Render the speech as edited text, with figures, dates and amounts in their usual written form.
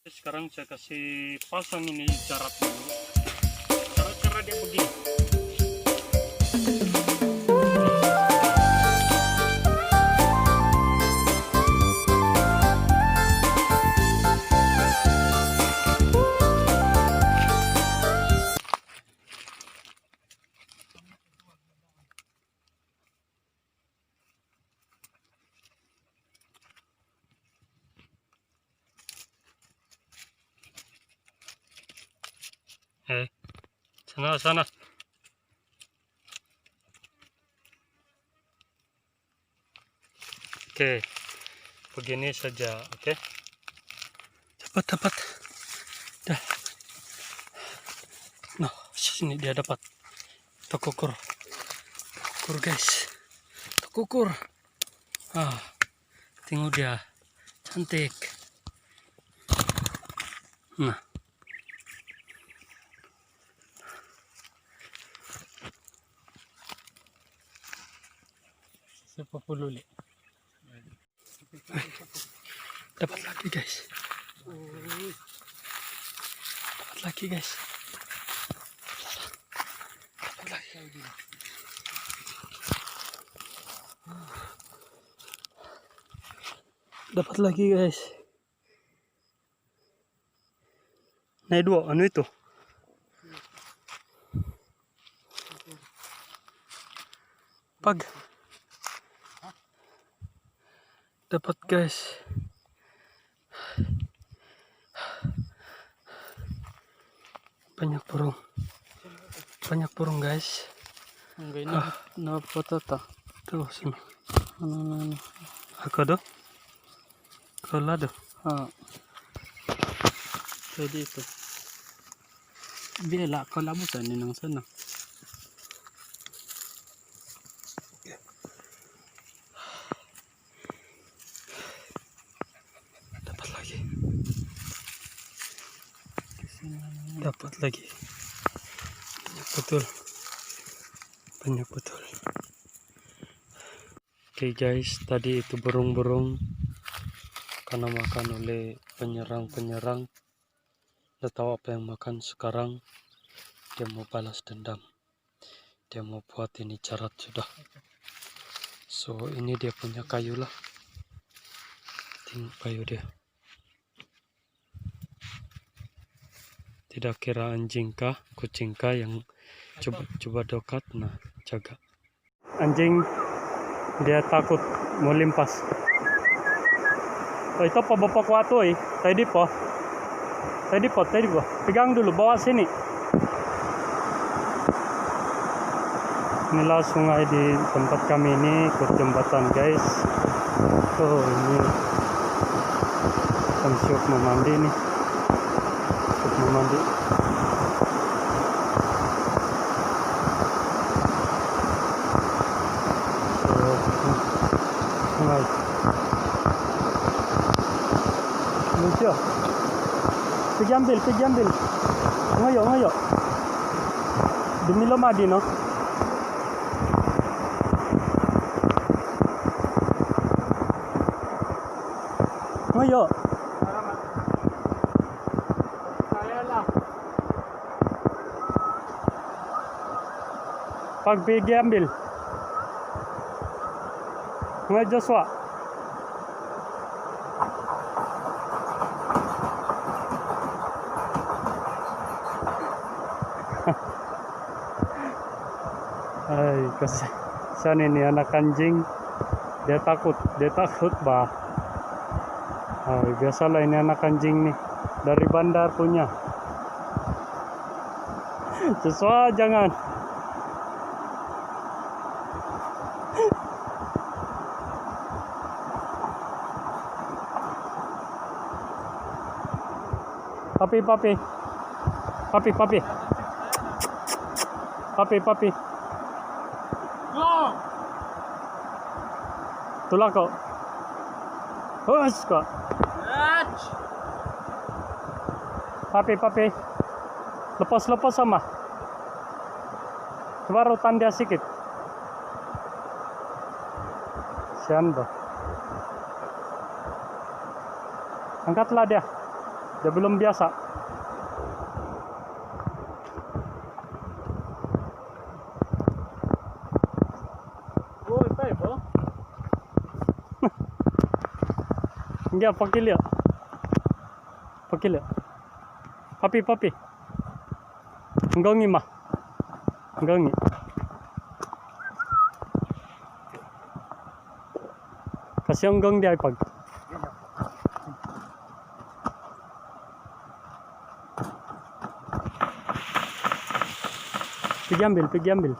Sekarang saya kasih pasang ini jarat dulu. Cara dia begini. Sana. Oke, begini saja. Oke, dapat. Dah. Nah, sini dia dapat. Tekukur guys. Tekukur. Tengok dia, cantik. Nah. Sepuluh. Dapat lagi guys. Dapat lagi guys. Naik dua anu itu. Pag. Dapat guys. Banyak burung guys. Enggak ini na patata. Tuh sini. Ano. Ako do? Kolado. Pwede ito. Bela kalabutan ni nang sana. Dapat lagi. Banyak betul. Oke guys, tadi itu burung-burung karena makan oleh penyerang. Udah tahu apa yang makan. Sekarang dia mau balas dendam. Dia mau buat ini jarat sudah. So ini dia punya kayu lah. Tengok kayu dia. Tidak kira anjing kah, kucing kah yang coba dekat. Nah, jaga. Anjing dia takut mau limpas. Oh, itu apa bapak kuatu Tadi po. Pegang dulu, bawa sini. Inilah sungai di tempat kami ini, ikut jembatan guys. Oh, ini siap memandi nih. Memandi. Sungai. Lucu. Pergi ambil. Ngayo. Demi lo madi no. Ngayo. Pag pergi ambil. Ngayo Joshua. Kasihan ini anak anjing. Dia takut bah. Biasalah ini anak anjing nih. Dari bandar punya. Joshua jangan. Papi. Tulak kok. Hus kok. Papi. Lepas sama. Coba rutan dia sedikit. Sian bah. Angkatlah dia. Dia belum biasa. Oh, tayo ba? Enggak, pakai lihat. Pakai lihat. Papi. Enggongi mah. Enggongi. Kasih enggong dia ipag. Pergi ambil.